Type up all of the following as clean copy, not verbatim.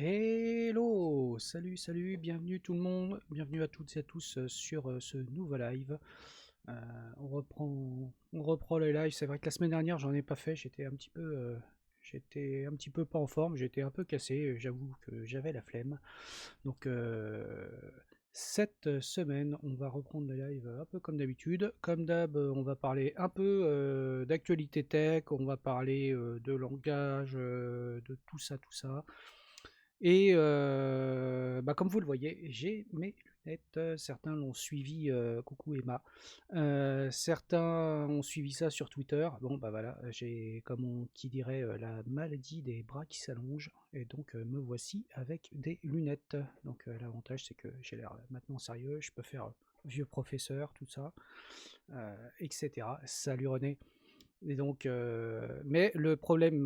Hello! Salut, salut, bienvenue tout le monde, bienvenue à toutes et à tous sur ce nouveau live. Euh, on reprend les lives. C'est vrai que la semaine dernière j'en ai pas fait, j'étais un petit peu pas en forme, j'étais un peu cassé, j'avoue que j'avais la flemme. Donc cette semaine on va reprendre le live un peu comme d'habitude. Comme d'hab, on va parler un peu d'actualité tech, on va parler de langage, de tout ça, tout ça. Et comme vous le voyez, j'ai mes lunettes. Certains l'ont suivi, coucou Emma. Certains ont suivi ça sur Twitter. Bon, bah voilà, j'ai, comme on qui dirait, la maladie des bras qui s'allongent. Et donc, me voici avec des lunettes. Donc, l'avantage, c'est que j'ai l'air maintenant sérieux. Je peux faire vieux professeur, tout ça, etc. Salut René. Et donc, mais le problème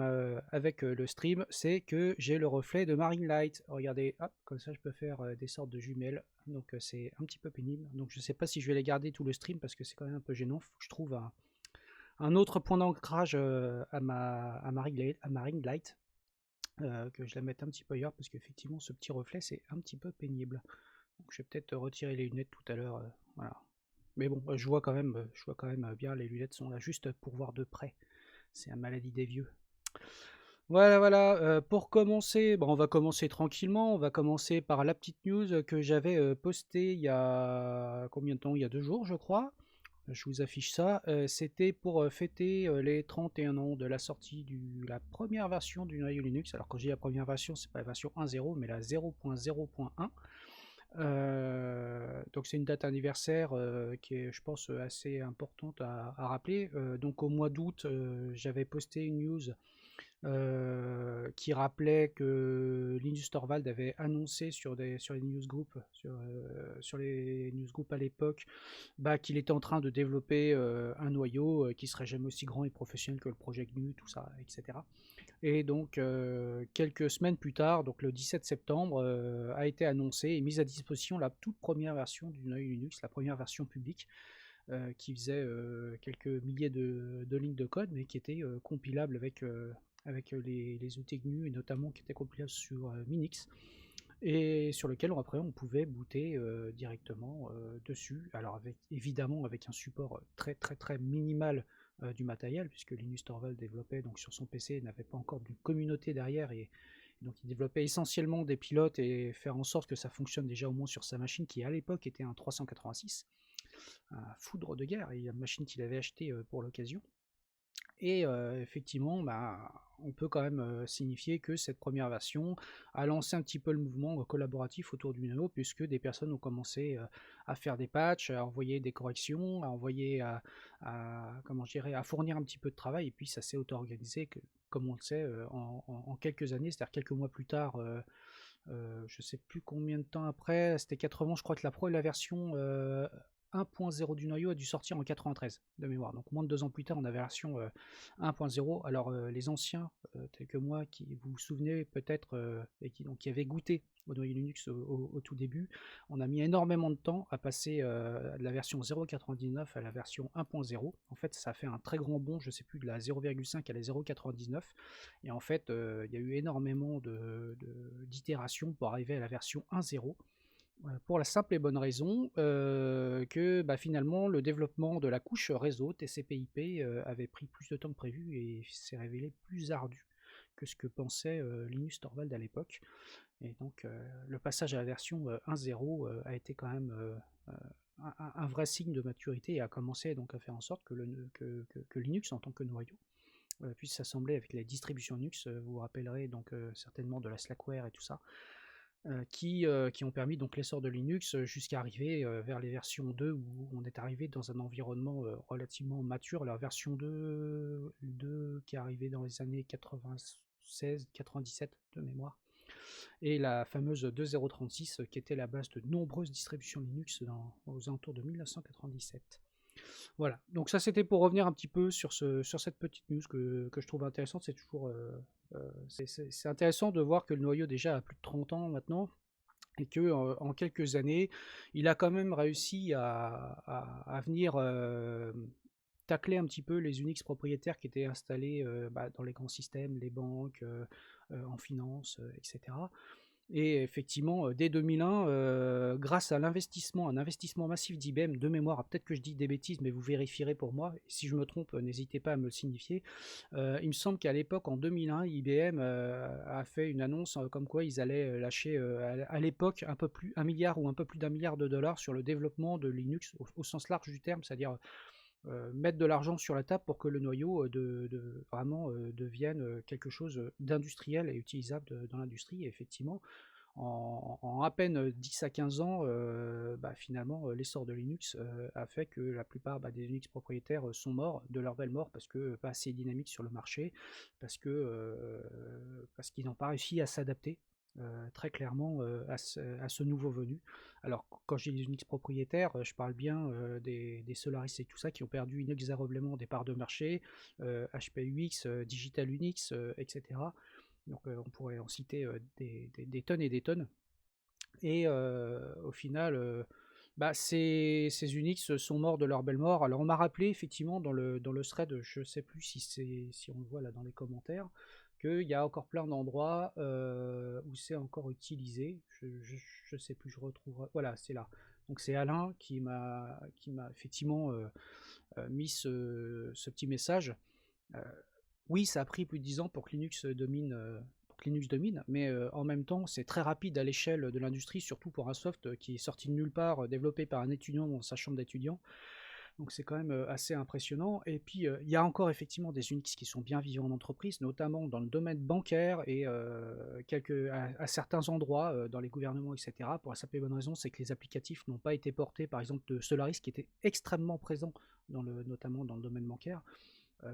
avec le stream, c'est que j'ai le reflet de Marine Light. Regardez, hop, comme ça je peux faire des sortes de jumelles. Donc c'est un petit peu pénible. Donc je ne sais pas si je vais les garder tout le stream parce que c'est quand même un peu gênant. Faut que je trouve un autre point d'ancrage à ma ring light. Que je la mette un petit peu ailleurs parce qu'effectivement ce petit reflet c'est un petit peu pénible. Donc je vais peut-être retirer les lunettes tout à l'heure. Voilà. Mais bon, je vois quand même bien. Les lunettes sont là juste pour voir de près. C'est la maladie des vieux. Voilà, voilà. Pour commencer, on va commencer tranquillement. On va commencer par la petite news que j'avais postée il y a combien de temps? Il y a 2 jours, je crois. Je vous affiche ça. C'était pour fêter les 31 ans de la sortie de la première version du noyau Linux. Alors, quand je dis la première version, c'est pas la version 1.0, mais la 0.0.1. Donc c'est une date anniversaire qui est, je pense, assez importante à rappeler. Donc au mois d'août, j'avais posté une news qui rappelait que Linus Torvald avait annoncé sur les newsgroups, sur les newsgroups à l'époque, qu'il était en train de développer un noyau qui serait jamais aussi grand et professionnel que le projet GNU, tout ça, etc. Et donc, quelques semaines plus tard, donc le 17 septembre, a été annoncé et mise à disposition la toute première version du GNU Linux, la première version publique, qui faisait quelques milliers de lignes de code, mais qui était compilable avec les outils GNU, et notamment qui était compilable sur Minix, et sur lequel après on pouvait booter directement dessus. Alors évidemment avec un support très très très minimal du matériel, puisque Linus Torvald développait donc sur son PC, n'avait pas encore d'une communauté derrière, et donc il développait essentiellement des pilotes et faire en sorte que ça fonctionne déjà au moins sur sa machine qui à l'époque était un 386, un foudre de guerre, et une machine qu'il avait acheté pour l'occasion. Et effectivement, on peut quand même signifier que cette première version a lancé un petit peu le mouvement collaboratif autour du Nano, puisque des personnes ont commencé à faire des patchs, à envoyer des corrections, à envoyer comment je dirais, à fournir un petit peu de travail, et puis ça s'est auto-organisé, comme on le sait, en quelques années, c'est-à-dire quelques mois plus tard. Je sais plus combien de temps après, c'était 80, je crois que la version 1.0 du noyau a dû sortir en 93 de mémoire. Donc moins de 2 ans plus tard, on a la version 1.0. Alors les anciens, tels que moi, qui vous vous souvenez peut-être, et qui avaient goûté au noyau Linux au tout début, on a mis énormément de temps à passer de la version 0.99 à la version 1.0. En fait, ça a fait un très grand bond, je sais plus, de la 0.5 à la 0.99. Et en fait, il y a eu énormément d'itérations pour arriver à la version 1.0. Pour la simple et bonne raison que finalement le développement de la couche réseau TCP/IP avait pris plus de temps que prévu et s'est révélé plus ardu que ce que pensait Linus Torvald à l'époque. Et donc le passage à la version 1.0 a été quand même un vrai signe de maturité, et a commencé donc à faire en sorte que Linux en tant que noyau puisse s'assembler avec les distributions Linux. Vous vous rappellerez donc certainement de la Slackware et tout ça, qui ont permis donc l'essor de Linux jusqu'à arriver vers les versions 2, où on est arrivé dans un environnement relativement mature. La version 2 qui est arrivée dans les années 96-97 de mémoire, et la fameuse 2.0.36 qui était la base de nombreuses distributions Linux aux alentours de 1997. Voilà, donc ça c'était pour revenir un petit peu sur cette petite news que je trouve intéressante. C'est toujours c'est intéressant de voir que le noyau déjà a plus de 30 ans maintenant, et que en quelques années, il a quand même réussi à venir tacler un petit peu les Unix propriétaires qui étaient installés dans les grands systèmes, les banques, en finance, etc. Et effectivement, dès 2001, grâce à l'investissement, un investissement massif d'IBM, de mémoire, peut-être que je dis des bêtises, mais vous vérifierez pour moi. Et si je me trompe, n'hésitez pas à me le signifier. Il me semble qu'à l'époque, en 2001, IBM a fait une annonce comme quoi ils allaient lâcher à l'époque un peu plus 1 milliard ou un peu plus d'1 milliard de dollars sur le développement de Linux au sens large du terme, c'est-à-dire mettre de l'argent sur la table pour que le noyau vraiment devienne quelque chose d'industriel et utilisable dans l'industrie. Et effectivement, en à peine 10 à 15 ans, finalement, l'essor de Linux a fait que la plupart des Unix propriétaires sont morts, de leur belle mort, parce que pas assez dynamiques sur le marché, parce qu'ils n'ont pas réussi à s'adapter très clairement à ce nouveau venu. Alors, quand je dis des Unix propriétaires, je parle bien des Solaris et tout ça, qui ont perdu inexorablement des parts de marché, HPUX, Digital Unix, etc. Donc on pourrait en citer des tonnes et des tonnes. Et au final, ces Unix sont morts de leur belle mort. Alors on m'a rappelé effectivement dans le thread, je ne sais plus si on le voit là dans les commentaires, qu'il y a encore plein d'endroits où c'est encore utilisé. Je ne sais plus, je retrouve. Voilà, c'est là. Donc c'est Alain qui m'a effectivement mis ce petit message. Euh, oui, ça a pris plus de 10 ans pour que Linux domine, mais en même temps, c'est très rapide à l'échelle de l'industrie, surtout pour un soft qui est sorti de nulle part, développé par un étudiant dans sa chambre d'étudiant. Donc c'est quand même assez impressionnant. Et puis il y a encore effectivement des Unix qui sont bien vivants en entreprise, notamment dans le domaine bancaire et à certains endroits dans les gouvernements, etc. Pour la simple et bonne raison, c'est que les applicatifs n'ont pas été portés, par exemple de Solaris, qui était extrêmement présent notamment dans le domaine bancaire.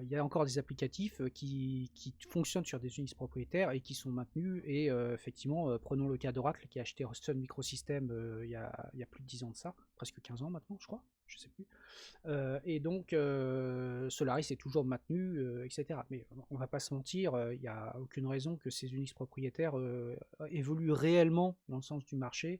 Il y a encore des applicatifs qui fonctionnent sur des Unix propriétaires et qui sont maintenus. Et effectivement, prenons le cas d'Oracle qui a acheté Sun Microsystems il y a plus de 10 ans de ça, presque 15 ans maintenant, je crois, je sais plus. Et donc, Solaris est toujours maintenu, etc. Mais on va pas se mentir, il n'y a aucune raison que ces Unix propriétaires évoluent réellement dans le sens du marché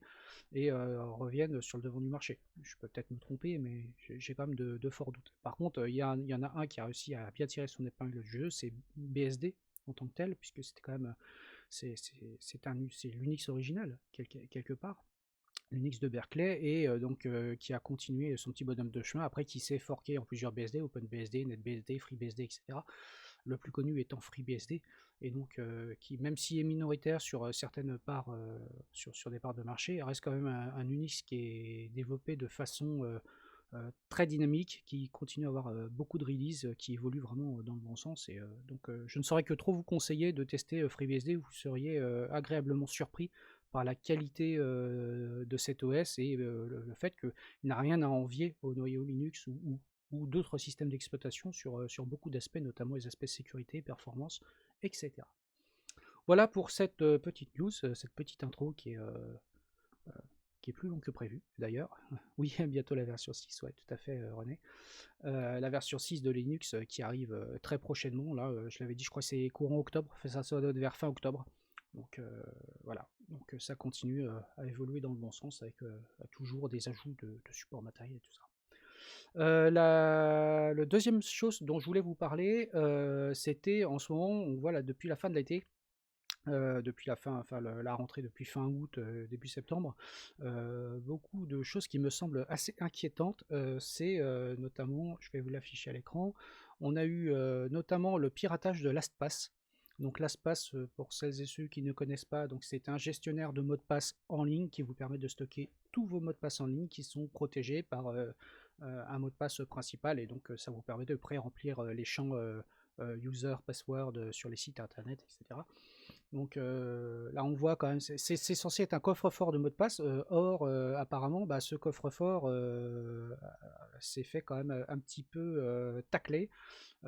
et reviennent sur le devant du marché. Je peux peut-être me tromper, mais j'ai quand même de forts doutes. Par contre, il y en a un qui a réussi à bien tirer son épingle du jeu, c'est BSD en tant que tel, puisque c'était quand même c'est l'Unix original quelque part. L'Unix de Berkeley et donc qui a continué son petit bonhomme de chemin après qui s'est forqué en plusieurs BSD, OpenBSD, NetBSD, FreeBSD, etc. Le plus connu étant FreeBSD et donc qui même s'il est minoritaire sur certaines parts sur des parts de marché, reste quand même un Unix qui est développé de façon très dynamique, qui continue à avoir beaucoup de releases qui évoluent vraiment dans le bon sens. Et donc je ne saurais que trop vous conseiller de tester FreeBSD, vous seriez agréablement surpris par la qualité de cet OS et le fait qu'il n'a rien à envier au noyau Linux ou d'autres systèmes d'exploitation sur beaucoup d'aspects, notamment les aspects sécurité, performance, etc. Voilà pour cette petite news, cette petite intro qui est plus long que prévu d'ailleurs. Oui, bientôt la version 6, ouais, tout à fait, René. La version 6 de Linux qui arrive très prochainement. Là, je l'avais dit, je crois que c'est courant octobre, ça doit être vers fin octobre. Donc voilà, donc ça continue à évoluer dans le bon sens avec toujours des ajouts de support matériel et tout ça. La deuxième chose dont je voulais vous parler, c'était en ce moment, on voit là depuis la fin de l'été, depuis la rentrée depuis fin août, début septembre, beaucoup de choses qui me semblent assez inquiétantes. C'est notamment, je vais vous l'afficher à l'écran, on a eu notamment le piratage de LastPass. Donc LastPass, pour celles et ceux qui ne connaissent pas, donc c'est un gestionnaire de mots de passe en ligne qui vous permet de stocker tous vos mots de passe en ligne qui sont protégés par un mot de passe principal, et donc ça vous permet de pré-remplir les champs user, password sur les sites internet, etc. Donc là, on voit quand même, c'est censé être un coffre-fort de mots de passe. Or, apparemment, ce coffre-fort s'est fait quand même un petit peu tacler,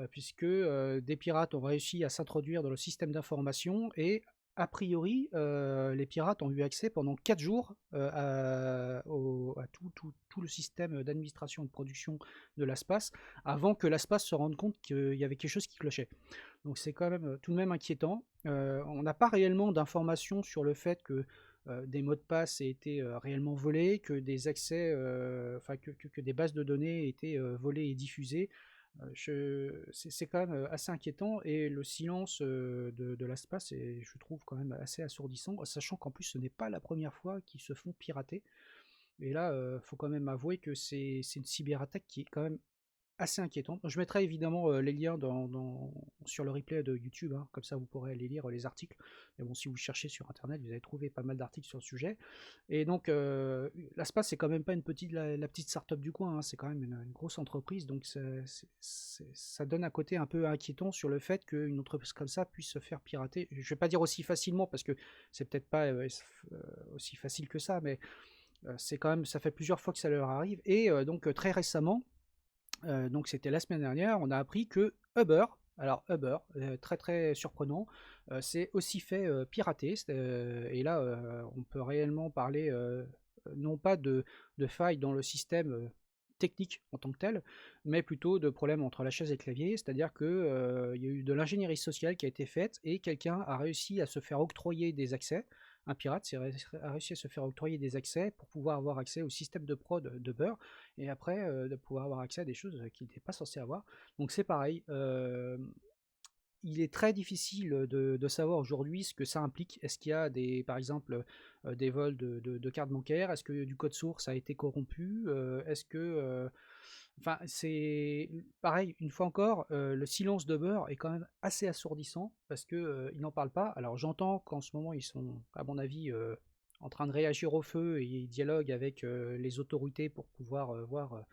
puisque des pirates ont réussi à s'introduire dans le système d'information et a priori, les pirates ont eu accès pendant 4 jours à tout le système d'administration et de production de l'espace, avant que l'espace se rende compte qu'il y avait quelque chose qui clochait. Donc c'est quand même tout de même inquiétant. On n'a pas réellement d'informations sur le fait que des mots de passe aient été réellement volés, que des accès, que des bases de données aient été volées et diffusées. C'est quand même assez inquiétant et le silence de l'espace est, je trouve, quand même assez assourdissant, sachant qu'en plus ce n'est pas la première fois qu'ils se font pirater. Et là, faut quand même avouer que c'est une cyberattaque qui est quand même assez inquiétante. Je mettrai évidemment les liens sur le replay de YouTube, hein, comme ça vous pourrez aller lire les articles. Mais bon, si vous cherchez sur internet, vous allez trouver pas mal d'articles sur le sujet. Et donc, l'ASPA, c'est quand même pas la petite start-up du coin, hein, c'est quand même une grosse entreprise, donc ça donne un côté un peu inquiétant sur le fait qu'une entreprise comme ça puisse se faire pirater. Je vais pas dire aussi facilement, parce que c'est peut-être pas aussi facile que ça, mais c'est quand même, ça fait plusieurs fois que ça leur arrive. Et donc, très récemment, donc c'était la semaine dernière, on a appris que Uber, alors Uber, très très surprenant, c'est aussi fait pirater. Et là, on peut réellement parler non pas de faille dans le système technique en tant que tel, mais plutôt de problèmes entre la chaise et le clavier, c'est-à-dire que il y a eu de l'ingénierie sociale qui a été faite et quelqu'un a réussi à se faire octroyer des accès. Un pirate a réussi à se faire octroyer des accès pour pouvoir avoir accès au système de prod de Uber et après de pouvoir avoir accès à des choses qu'il n'était pas censé avoir. Donc c'est pareil, il est très difficile de savoir aujourd'hui ce que ça implique. Est-ce qu'il y a par exemple des vols de cartes bancaires? Est-ce que du code source a été corrompu? Est-ce que enfin, c'est pareil, une fois encore, le silence de Beurre est quand même assez assourdissant parce que ils n'en parlent pas. Alors j'entends qu'en ce moment ils sont, à mon avis, en train de réagir au feu et ils dialoguent avec les autorités pour pouvoir voir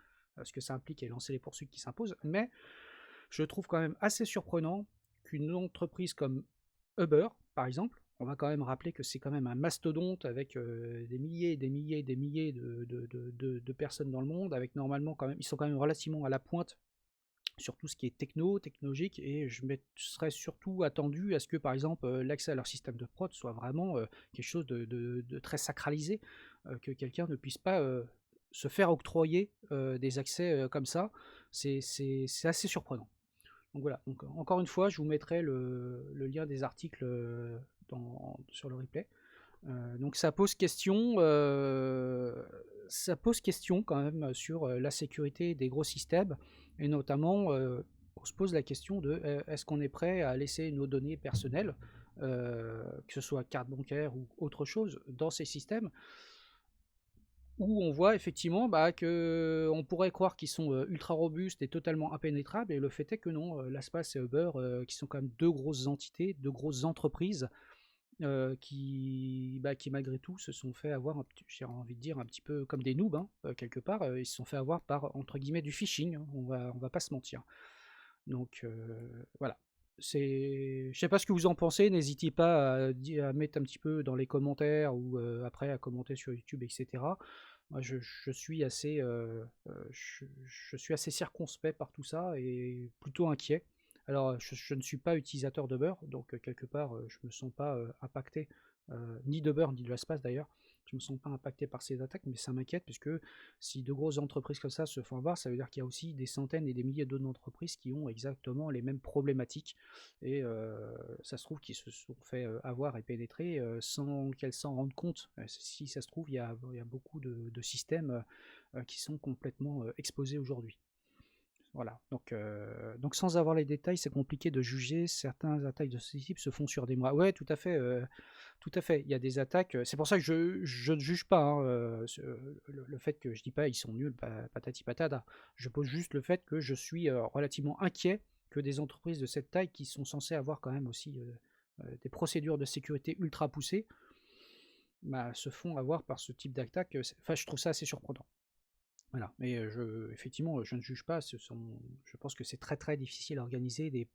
ce que ça implique et lancer les poursuites qui s'imposent. Mais je trouve quand même assez surprenant qu'une entreprise comme Uber, par exemple, on va quand même rappeler que c'est quand même un mastodonte avec des milliers et des milliers et des milliers de personnes dans le monde, avec normalement quand même, ils sont quand même relativement à la pointe sur tout ce qui est technologique, et je serais surtout attendu à ce que, par exemple, l'accès à leur système de prod soit vraiment quelque chose de très sacralisé, que quelqu'un ne puisse pas se faire octroyer des accès comme ça. C'est assez surprenant. Donc voilà, donc, encore une fois, je vous mettrai le lien des articles sur le replay. Donc ça pose question quand même sur la sécurité des gros systèmes, et notamment on se pose la question de est-ce qu'on est prêt à laisser nos données personnelles, que ce soit carte bancaire ou autre chose, dans ces systèmes où on voit effectivement que on pourrait croire qu'ils sont ultra robustes et totalement impénétrables, et le fait est que non, LastPass et Uber, qui sont quand même deux grosses entités, deux grosses entreprises, qui malgré tout se sont fait avoir, j'ai envie de dire, un petit peu comme des noobs, hein, quelque part, ils se sont fait avoir par, entre guillemets, du phishing, hein, on va pas se mentir. Donc voilà. Je sais pas ce que vous en pensez, n'hésitez pas à mettre un petit peu dans les commentaires ou après à commenter sur YouTube, etc. Moi, je suis assez, je suis assez circonspect par tout ça et plutôt inquiet. Alors, je ne suis pas utilisateur de beurre, donc quelque part, je me sens pas impacté, ni de beurre, ni de l'espace d'ailleurs. Je me sens pas impacté par ces attaques, mais ça m'inquiète puisque si de grosses entreprises comme ça se font avoir, ça veut dire qu'il y a aussi des centaines et des milliers d'autres entreprises qui ont exactement les mêmes problématiques. Et ça se trouve qu'ils se sont fait avoir et pénétrer sans qu'elles s'en rendent compte. Si ça se trouve, il y a beaucoup de systèmes qui sont complètement exposés aujourd'hui. Voilà, donc sans avoir les détails, c'est compliqué de juger. Certaines attaques de ce type se font sur des mois. Ouais, tout à fait. Tout à fait. Il y a des attaques. C'est pour ça que je ne juge pas hein, le fait que je dis pas ils sont nuls, patati patata. Je pose juste le fait que je suis relativement inquiet que des entreprises de cette taille qui sont censées avoir quand même aussi des procédures de sécurité ultra poussées se font avoir par ce type d'attaque. Enfin, je trouve ça assez surprenant. Voilà, mais effectivement, je ne juge pas. Je pense que c'est très très difficile à organiser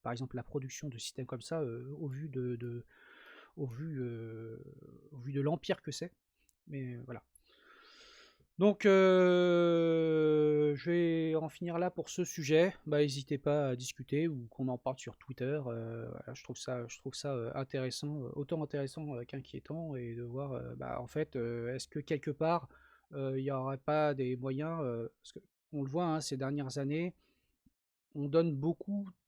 par exemple la production de systèmes comme ça au vu, au vu de l'empire que c'est. Mais voilà. Donc, je vais en finir là pour ce sujet. N'hésitez pas à discuter ou qu'on en parle sur Twitter. Voilà, je trouve ça intéressant, autant intéressant qu'inquiétant, et de voir, en fait, est-ce que quelque part, il n'y aurait pas des moyens, parce qu'on le voit hein, ces dernières années, on donne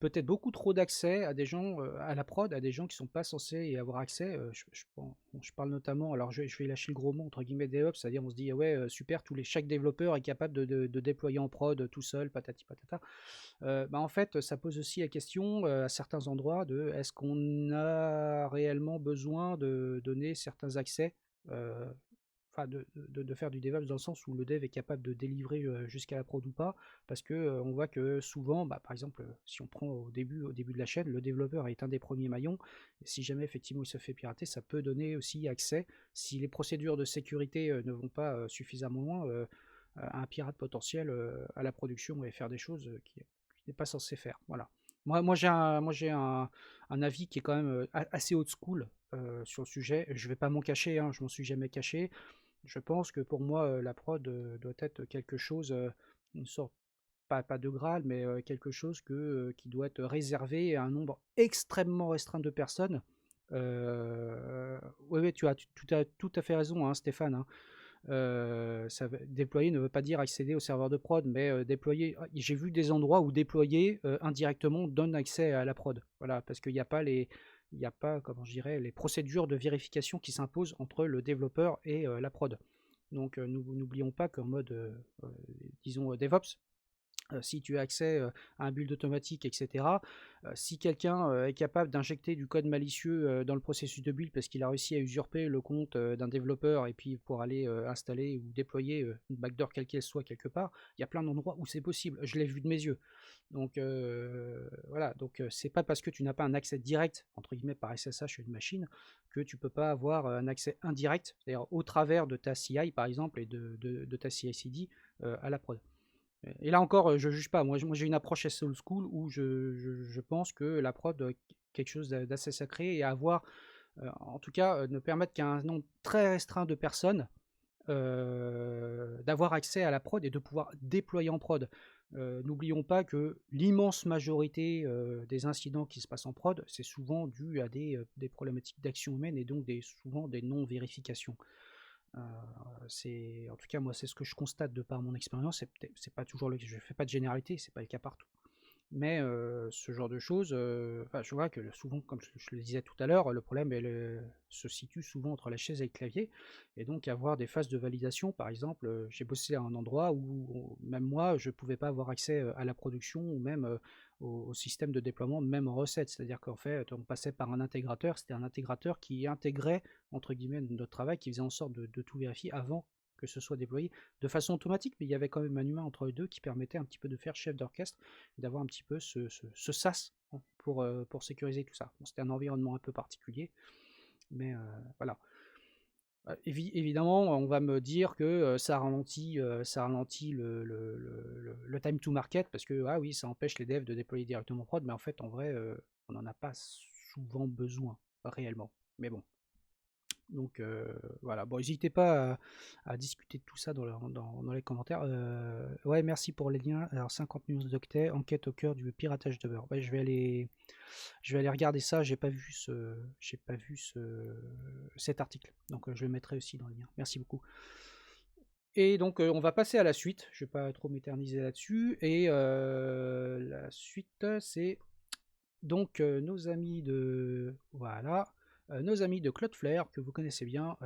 peut-être beaucoup trop d'accès à des gens, à la prod, à des gens qui sont pas censés y avoir accès. Je parle notamment, alors je vais lâcher le gros mot entre guillemets DevOps, c'est-à-dire on se dit ah ouais super, chaque développeur est capable de déployer en prod tout seul, patati patata. Bah, en fait, ça pose aussi la question à certains endroits de est-ce qu'on a réellement besoin de donner certains accès, euh, enfin de faire du DevOps dans le sens où le dev est capable de délivrer jusqu'à la prod ou pas, parce que on voit que souvent, bah, par exemple, si on prend au début de la chaîne, le développeur est un des premiers maillons, et si jamais effectivement il se fait pirater, ça peut donner aussi accès, si les procédures de sécurité ne vont pas suffisamment loin, à un pirate potentiel à la production et faire des choses qui n'est pas censé faire. Voilà. Moi j'ai un avis qui est quand même assez old school sur le sujet. Je vais pas m'en cacher, hein, je m'en suis jamais caché. Je pense que pour moi, la prod doit être quelque chose, une sorte, pas de Graal, mais quelque chose qui doit être réservé à un nombre extrêmement restreint de personnes. Oui, oui, tu as tout à fait raison, hein, Stéphane. Hein. Déployer ne veut pas dire accéder au serveur de prod, mais déployer. J'ai vu des endroits où déployer indirectement donne accès à la prod. Voilà, parce qu'il n'y a pas il n'y a pas, comment je dirais, les procédures de vérification qui s'imposent entre le développeur et la prod. Donc n'oublions pas qu'en mode, disons, DevOps, si tu as accès à un build automatique, etc. Si quelqu'un est capable d'injecter du code malicieux dans le processus de build parce qu'il a réussi à usurper le compte d'un développeur et puis pour aller installer ou déployer une backdoor quelle qu'elle soit quelque part, il y a plein d'endroits où c'est possible. Je l'ai vu de mes yeux. Donc voilà, donc c'est pas parce que tu n'as pas un accès direct entre guillemets par SSH à une machine que tu peux pas avoir un accès indirect, c'est-à-dire au travers de ta CI par exemple et de ta CI/CD à la prod. Et là encore, je juge pas. Moi j'ai une approche assez old school où je pense que la prod doit être quelque chose d'assez sacré et avoir, en tout cas, ne permettre qu'à un nombre très restreint de personnes d'avoir accès à la prod et de pouvoir déployer en prod. N'oublions pas que l'immense majorité des incidents qui se passent en prod, c'est souvent dû à des problématiques d'action humaine et donc souvent des non-vérifications. En tout cas moi c'est ce que je constate de par mon expérience, c'est pas toujours je fais pas de généralité, c'est pas le cas partout. Mais ce genre de choses, je vois que souvent, comme je le disais tout à l'heure, le problème se situe souvent entre la chaise et le clavier, et donc avoir des phases de validation, par exemple, j'ai bossé à un endroit où même moi, je ne pouvais pas avoir accès à la production ou même au système de déploiement, même en recette, c'est-à-dire qu'en fait, on passait par un intégrateur, c'était un intégrateur qui intégrait, entre guillemets, notre travail, qui faisait en sorte de tout vérifier avant que ce soit déployé de façon automatique, mais il y avait quand même un humain entre les deux qui permettait un petit peu de faire chef d'orchestre et d'avoir un petit peu ce sas pour sécuriser tout ça. Bon, c'était un environnement un peu particulier, mais voilà. Évidemment, on va me dire que ça ralentit le time to market parce que ah oui, ça empêche les devs de déployer directement en prod, mais en fait, en vrai, on n'en a pas souvent besoin réellement. Mais bon. Donc voilà, bon, n'hésitez pas à discuter de tout ça dans les commentaires. Ouais, merci pour les liens. Alors 50 millions d'octets, enquête au cœur du piratage de beurre. Ouais, je vais aller regarder ça. J'ai pas vu cet article. Donc je le mettrai aussi dans le lien. Merci beaucoup. Et donc on va passer à la suite. Je vais pas trop m'éterniser là-dessus. Et la suite, c'est donc nos amis de voilà. Nos amis de Cloudflare, que vous connaissez bien,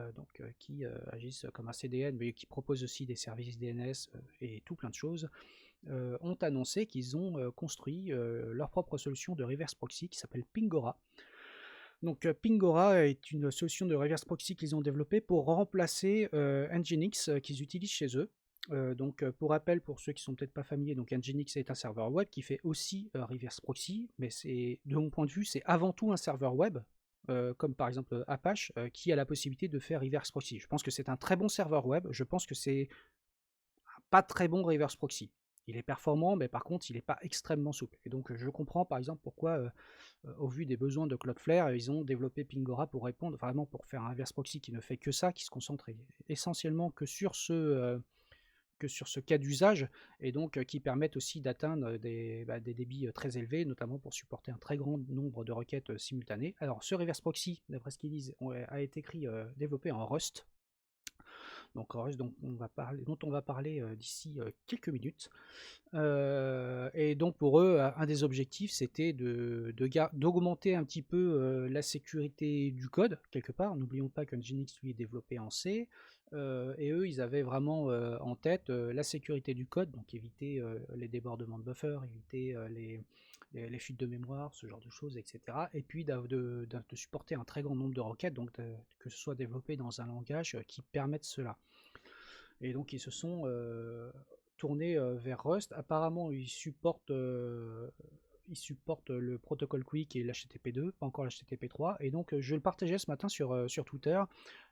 qui agissent comme un CDN, mais qui proposent aussi des services DNS et tout plein de choses, ont annoncé qu'ils ont construit leur propre solution de reverse proxy qui s'appelle Pingora. Donc Pingora est une solution de reverse proxy qu'ils ont développée pour remplacer Nginx qu'ils utilisent chez eux. Pour rappel, pour ceux qui sont peut-être pas familiers, donc Nginx est un serveur web qui fait aussi reverse proxy, mais de mon point de vue, c'est avant tout un serveur web, comme par exemple Apache, qui a la possibilité de faire reverse proxy. Je pense que c'est un très bon serveur web, je pense que c'est un pas très bon reverse proxy. Il est performant, mais par contre, il n'est pas extrêmement souple. Et donc, je comprends par exemple pourquoi, au vu des besoins de Cloudflare, ils ont développé Pingora pour répondre, vraiment pour faire un reverse proxy qui ne fait que ça, qui se concentre essentiellement que sur ce cas d'usage, et donc qui permettent aussi d'atteindre des débits très élevés, notamment pour supporter un très grand nombre de requêtes simultanées. Alors ce reverse proxy, d'après ce qu'ils disent, a été développé en Rust. donc dont on va parler d'ici quelques minutes. Et donc pour eux, un des objectifs, c'était d'augmenter un petit peu la sécurité du code, quelque part. N'oublions pas que Nginx, lui, est développé en C. Et eux, ils avaient vraiment en tête la sécurité du code, donc éviter les débordements de buffer, éviter les fuites de mémoire, ce genre de choses, etc. Et puis de supporter un très grand nombre de requêtes, donc que ce soit développé dans un langage qui permette cela. Et donc ils se sont tournés vers Rust. Apparemment, ils supportent le protocole Quick et l'HTTP2, pas encore l'HTTP3. Et donc je le partageais ce matin sur Twitter.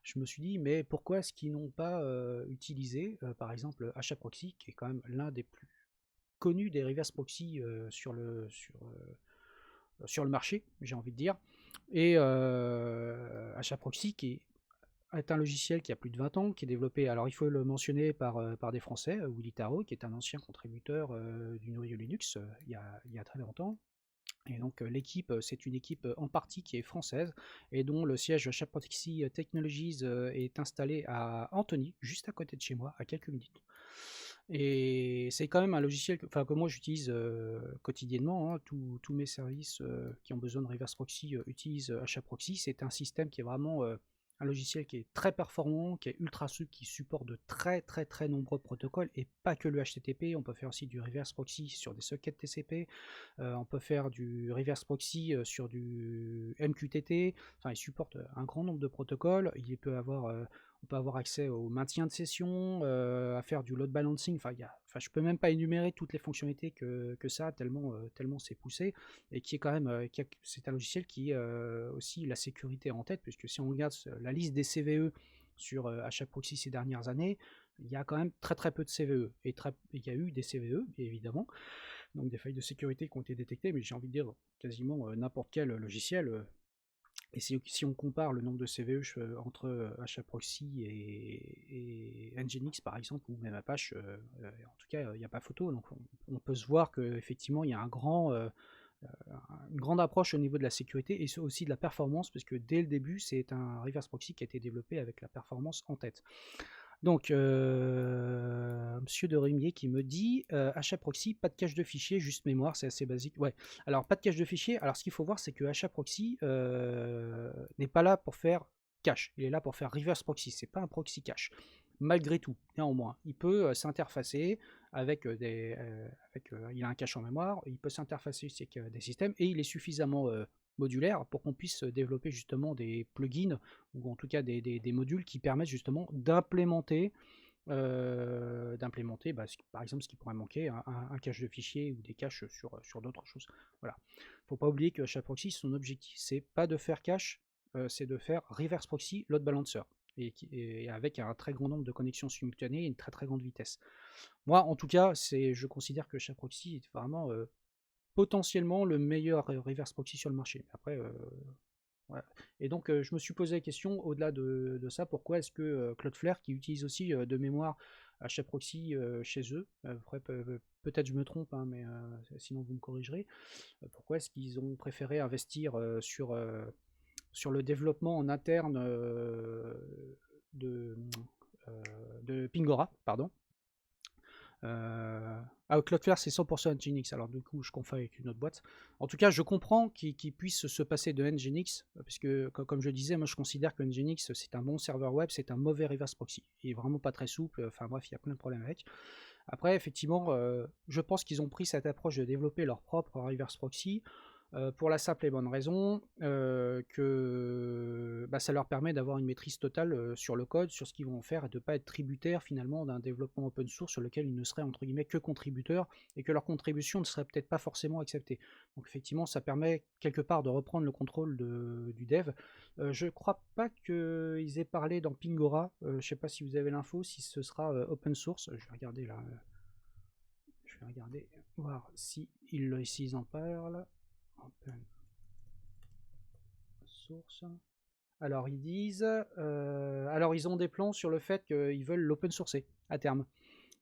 Je me suis dit, mais pourquoi est-ce qu'ils n'ont pas utilisé, par exemple, HAProxy, qui est quand même l'un des plus connus des reverse proxy sur le marché, j'ai envie de dire. Et HAProxy qui est un logiciel qui a plus de 20 ans, qui est développé, alors il faut le mentionner par des Français, Willy Tarot, qui est un ancien contributeur du noyau Linux il y a très longtemps. Et donc l'équipe, c'est une équipe en partie qui est française et dont le siège HAProxy Technologies est installé à Antony, juste à côté de chez moi, à quelques minutes. Et c'est quand même un logiciel que moi j'utilise quotidiennement. Hein. Tous mes services qui ont besoin de reverse proxy utilisent HAProxy. C'est un système qui est vraiment un logiciel qui est très performant, qui est ultra souple, qui supporte de très très très nombreux protocoles et pas que le HTTP. On peut faire aussi du reverse proxy sur des sockets TCP. On peut faire du reverse proxy sur du MQTT. Enfin, il supporte un grand nombre de protocoles. On peut avoir accès au maintien de session, à faire du load balancing. Je peux même pas énumérer toutes les fonctionnalités que ça a, tellement c'est poussé, et qui est quand même, c'est un logiciel qui aussi la sécurité en tête, puisque si on regarde la liste des CVE sur HAProxy ces dernières années, il y a quand même très très peu de CVE, et il y a eu des CVE, évidemment, donc des failles de sécurité qui ont été détectées, mais j'ai envie de dire quasiment n'importe quel logiciel. Et si on compare le nombre de CVE entre HAProxy et Nginx par exemple, ou même Apache, en tout cas il n'y a pas photo, donc on peut se voir qu'effectivement il y a une grande approche au niveau de la sécurité et aussi de la performance, parce que dès le début c'est un reverse proxy qui a été développé avec la performance en tête. Donc, monsieur de Rimier qui me dit HAProxy, pas de cache de fichiers, juste mémoire, c'est assez basique. Ouais, alors pas de cache de fichiers. Alors, ce qu'il faut voir, c'est que HAProxy n'est pas là pour faire cache, il est là pour faire reverse proxy, c'est pas un proxy cache. Malgré tout, néanmoins, il peut s'interfacer avec il a un cache en mémoire, il peut s'interfacer avec des systèmes et il est suffisamment modulaire pour qu'on puisse développer justement des plugins ou en tout cas des modules qui permettent justement d'implémenter par exemple ce qui pourrait manquer, un cache de fichiers ou des caches sur d'autres choses. Voilà. Faut pas oublier que HAProxy, son objectif, c'est pas de faire cache, c'est de faire reverse proxy load balancer. Et avec un très grand nombre de connexions simultanées et une très très grande vitesse. Moi, en tout cas, je considère que HAProxy est vraiment potentiellement le meilleur reverse proxy sur le marché. Après, voilà. Et donc, je me suis posé la question, au-delà de ça, pourquoi est-ce que Cloudflare, qui utilise aussi de mémoire HAProxy chez eux, après, peut-être je me trompe, hein, mais sinon vous me corrigerez, pourquoi est-ce qu'ils ont préféré investir sur le développement en interne de Pingora, pardon. Cloudflare c'est 100% Nginx, alors du coup je confonds avec une autre boîte. En tout cas, je comprends qu'ils puissent se passer de Nginx, parce que comme je disais, moi je considère que Nginx c'est un bon serveur web, c'est un mauvais reverse proxy. Il est vraiment pas très souple, enfin bref, il y a plein de problèmes avec. Après, effectivement, je pense qu'ils ont pris cette approche de développer leur propre reverse proxy. Pour la simple et bonne raison que ça leur permet d'avoir une maîtrise totale sur le code, sur ce qu'ils vont faire, et de ne pas être tributaire finalement d'un développement open source sur lequel ils ne seraient entre guillemets que contributeurs et que leur contribution ne serait peut-être pas forcément acceptée. Donc effectivement, ça permet quelque part de reprendre le contrôle du dev. Je ne crois pas qu'ils aient parlé dans Pingora, je ne sais pas si vous avez l'info, si ce sera open source. Je vais regarder là. Je vais regarder, voir s'ils en parlent. Open source. Alors ils disent, alors ils ont des plans sur le fait qu'ils veulent l'open sourcer à terme.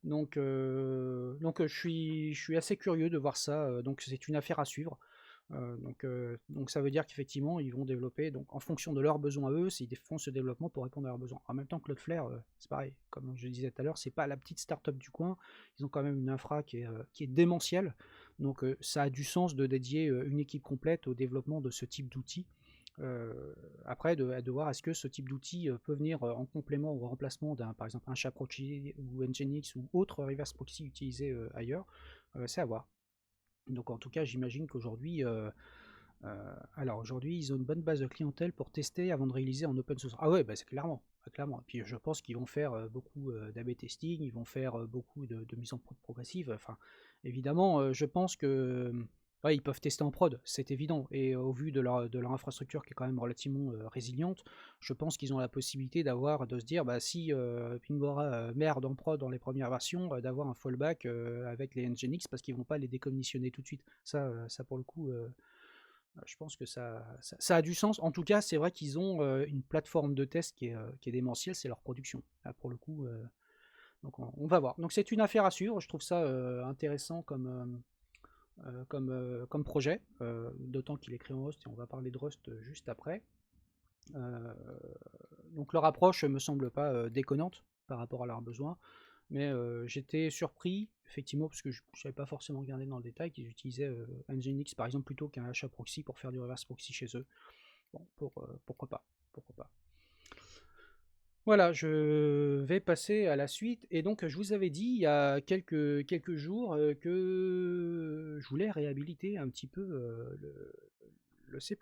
Donc je suis assez curieux de voir ça. Donc c'est une affaire à suivre. Donc ça veut dire qu'effectivement, ils vont développer, donc en fonction de leurs besoins à eux, ils font ce développement pour répondre à leurs besoins. En même temps, Cloudflare, c'est pareil, comme je disais tout à l'heure, c'est pas la petite startup du coin, ils ont quand même une infra qui est démentielle, donc ça a du sens de dédier une équipe complète au développement de ce type d'outils. Après, de voir est-ce que ce type d'outil peut venir en complément ou en remplacement d'un, par exemple, un ShaProxy ou Nginx ou autre reverse proxy utilisé ailleurs, c'est à voir. Donc en tout cas, j'imagine qu'aujourd'hui, alors aujourd'hui, ils ont une bonne base de clientèle pour tester avant de réaliser en open source. Ah ouais, bah c'est clairement, clairement. Et puis je pense qu'ils vont faire beaucoup d'AB testing, ils vont faire beaucoup de mise en prod progressive. Enfin, évidemment, je pense que ouais, ils peuvent tester en prod, c'est évident. Et au vu de leur infrastructure qui est quand même relativement résiliente, je pense qu'ils ont la possibilité de se dire, bah si Pingora merde en prod dans les premières versions, d'avoir un fallback avec les Nginx parce qu'ils vont pas les décommissionner tout de suite. Ça pour le coup. Je pense que ça a du sens. En tout cas, c'est vrai qu'ils ont une plateforme de test qui est démentielle, c'est leur production. Là, pour le coup, donc on va voir. Donc c'est une affaire à suivre. Je trouve ça intéressant comme projet, d'autant qu'il est créé en Rust et on va parler de Rust juste après. Donc leur approche me semble pas déconnante par rapport à leurs besoins. Mais j'étais surpris, effectivement, parce que je n'avais pas forcément regardé dans le détail, qu'ils utilisaient Nginx par exemple plutôt qu'un HAProxy pour faire du reverse proxy chez eux. Bon, pourquoi pas, pourquoi pas. Voilà, je vais passer à la suite. Et donc, je vous avais dit il y a quelques jours que je voulais réhabiliter un petit peu le C++.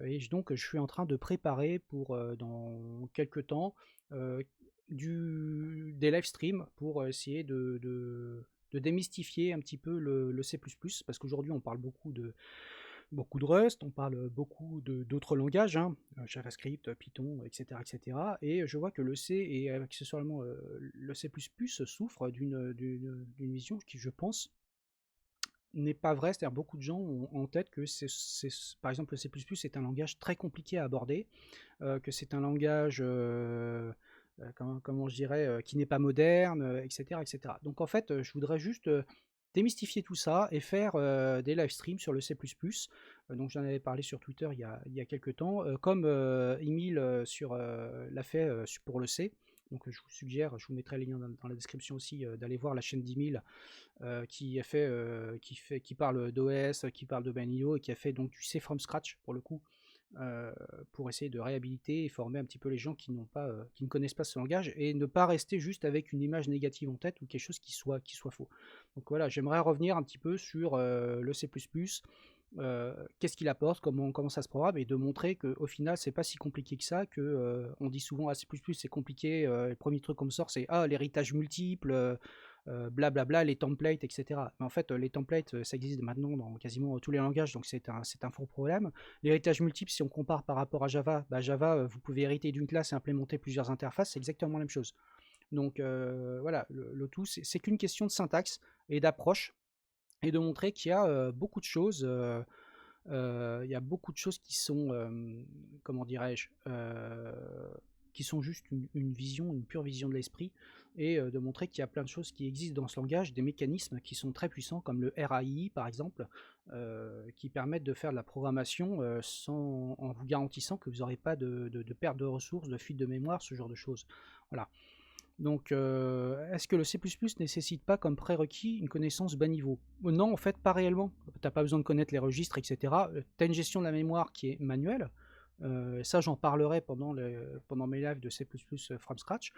Et donc, je suis en train de préparer pour, dans quelques temps, euh, des live streams pour essayer de démystifier un petit peu le C++, parce qu'aujourd'hui, on parle beaucoup de Rust, on parle beaucoup d'autres langages, hein, JavaScript, Python, etc., etc. Et je vois que le C et accessoirement le C++ souffre d'une vision qui, je pense, n'est pas vraie. C'est-à-dire beaucoup de gens ont en tête que par exemple le C++ est un langage très compliqué à aborder, que c'est un langage comment je dirais, qui n'est pas moderne, etc., etc. Donc en fait, je voudrais juste démystifier tout ça et faire des live streams sur le C++. Donc j'en avais parlé sur Twitter il y a quelques temps, comme Emile l'a fait pour le C. Donc je vous suggère, je vous mettrai les liens dans la description aussi, d'aller voir la chaîne d'Emile qui parle d'OS, qui parle de Benio et qui a fait donc du C from scratch pour le coup, pour essayer de réhabiliter et former un petit peu les gens qui ne connaissent pas ce langage et ne pas rester juste avec une image négative en tête ou quelque chose qui soit faux. Donc voilà, j'aimerais revenir un petit peu sur le C++, qu'est-ce qu'il apporte, comment ça se programme, et de montrer qu'au final c'est pas si compliqué que ça, on dit souvent C++ c'est compliqué, le premier truc qu'on me sort c'est l'héritage multiple, blablabla, les templates, etc. Mais en fait, les templates, ça existe maintenant dans quasiment tous les langages, donc c'est un faux problème. L'héritage multiple, si on compare par rapport à Java, Java, vous pouvez hériter d'une classe et implémenter plusieurs interfaces, c'est exactement la même chose. Donc voilà, le tout, c'est qu'une question de syntaxe et d'approche, et de montrer qu'il y a beaucoup de choses. Il y a beaucoup de choses qui sont, comment dirais-je, qui sont juste une vision, une pure vision de l'esprit, et de montrer qu'il y a plein de choses qui existent dans ce langage, des mécanismes qui sont très puissants, comme le RAI par exemple, qui permettent de faire de la programmation en vous garantissant que vous n'aurez pas de perte de ressources, de fuite de mémoire, ce genre de choses. Voilà. Donc, est-ce que le C++ nécessite pas comme prérequis une connaissance bas niveau? Non, en fait, pas réellement. Tu n'as pas besoin de connaître les registres, etc. Tu as une gestion de la mémoire qui est manuelle. Ça, j'en parlerai pendant mes lives de C++ from scratch.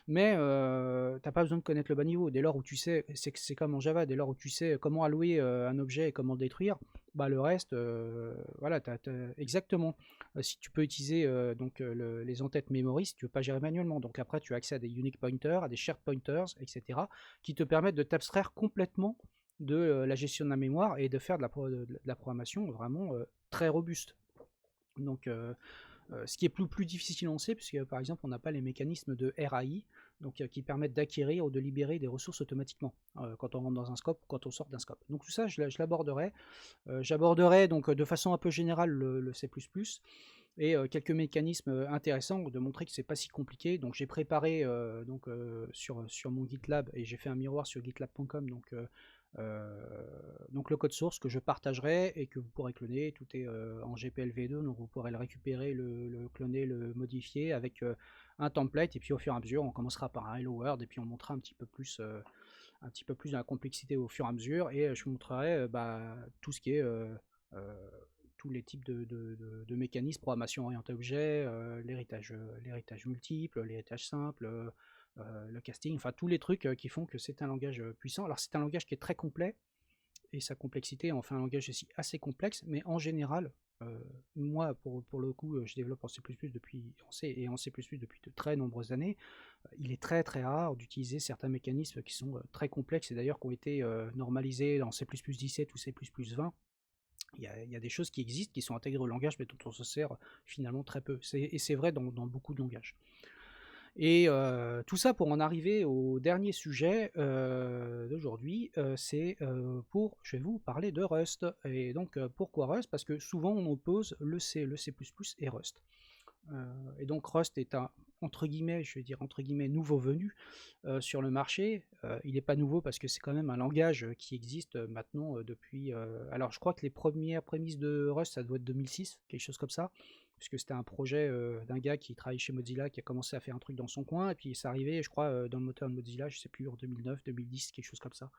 Mais tu n'as pas besoin de connaître le bas niveau. Dès lors où tu sais, c'est comme en Java, dès lors où tu sais comment allouer un objet et comment le détruire, le reste, voilà, exactement. Si tu peux utiliser les entêtes memory, si tu veux pas gérer manuellement. Donc après, tu as accès à des unique pointers, à des shared pointers, etc., qui te permettent de t'abstraire complètement de la gestion de la mémoire et de faire de la programmation vraiment très robuste. Donc, ce qui est plus difficile on sait, puisque par exemple, on n'a pas les mécanismes de RAI, donc qui permettent d'acquérir ou de libérer des ressources automatiquement quand on rentre dans un scope ou quand on sort d'un scope. Donc tout ça, je l'aborderai. J'aborderai donc de façon un peu générale le C++ et quelques mécanismes intéressants, de montrer que c'est pas si compliqué. Donc j'ai préparé sur mon GitLab, et j'ai fait un miroir sur gitlab.com, donc Donc le code source que je partagerai et que vous pourrez cloner, tout est en GPL v2, donc vous pourrez le récupérer, le cloner, le modifier avec un template, et puis au fur et à mesure on commencera par un Hello World et puis on montera un petit peu plus de la complexité au fur et à mesure, et je vous montrerai tout ce qui est tous les types de mécanismes, programmation orientée objet, l'héritage multiple, l'héritage simple, le casting, enfin tous les trucs qui font que c'est un langage puissant. Alors c'est un langage qui est très complet, et sa complexité en fait un langage aussi assez complexe, mais en général, moi pour le coup, je développe en C++ en C et en C++ depuis de très nombreuses années. Il est très très rare d'utiliser certains mécanismes qui sont très complexes, et d'ailleurs qui ont été normalisés dans C++ 17 ou C++ 20. Il y a des choses qui existent, qui sont intégrées au langage, mais dont on se sert finalement très peu. Et c'est vrai dans beaucoup de langages. Et tout ça pour en arriver au dernier sujet d'aujourd'hui, je vais vous parler de Rust. Et donc pourquoi Rust? Parce que souvent on oppose le C, le C++ et Rust. Et donc Rust est un, entre guillemets, je vais dire entre guillemets, nouveau venu sur le marché. Il n'est pas nouveau parce que c'est quand même un langage qui existe maintenant depuis... alors je crois que les premières prémices de Rust, ça doit être 2006, quelque chose comme ça, puisque c'était un projet d'un gars qui travaille chez Mozilla, qui a commencé à faire un truc dans son coin, et puis c'est arrivé, je crois, dans le moteur de Mozilla, je sais plus, en 2009, 2010, quelque chose comme ça.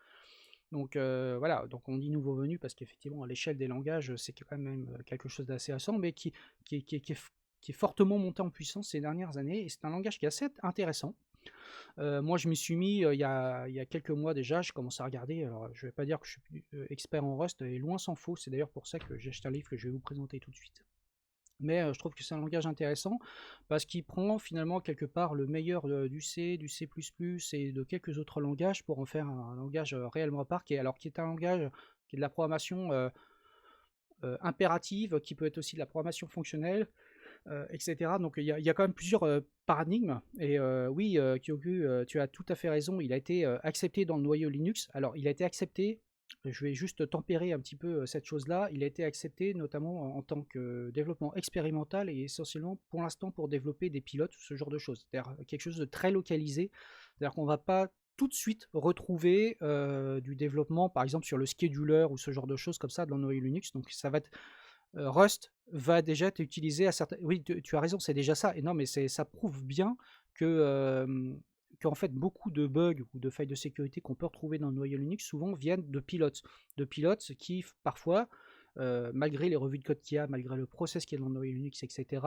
Donc voilà, donc on dit nouveau venu parce qu'effectivement, à l'échelle des langages, c'est quand même quelque chose d'assez récent, mais qui est fortement monté en puissance ces dernières années, et c'est un langage qui est assez intéressant. Moi, je m'y suis mis il y a quelques mois déjà, je commence à regarder. Alors, je ne vais pas dire que je suis expert en Rust, et loin s'en faut, c'est d'ailleurs pour ça que j'ai acheté un livre que je vais vous présenter tout de suite. Mais je trouve que c'est un langage intéressant parce qu'il prend finalement quelque part le meilleur du C, du C++ et de quelques autres langages pour en faire un langage réellement à part, qui est un langage qui est de la programmation impérative, qui peut être aussi de la programmation fonctionnelle, etc. Donc il y a quand même plusieurs paradigmes. Et oui, Kyogu, tu as tout à fait raison, il a été accepté dans le noyau Linux. Alors il a été accepté, je vais juste tempérer un petit peu cette chose-là, il a été accepté notamment en tant que développement expérimental, et essentiellement pour l'instant pour développer des pilotes, ce genre de choses. C'est-à-dire quelque chose de très localisé, c'est-à-dire qu'on ne va pas tout de suite retrouver du développement, par exemple sur le scheduler ou ce genre de choses comme ça dans le noyau Linux. Donc ça va être Rust va déjà être utilisé à certains... Oui, tu as raison, c'est déjà ça. Et non, mais ça prouve bien que qu'en fait, beaucoup de bugs ou de failles de sécurité qu'on peut retrouver dans le noyau Linux souvent viennent de pilotes qui parfois, malgré les revues de code qu'il y a, malgré le process qu'il y a dans le noyau Linux, etc.,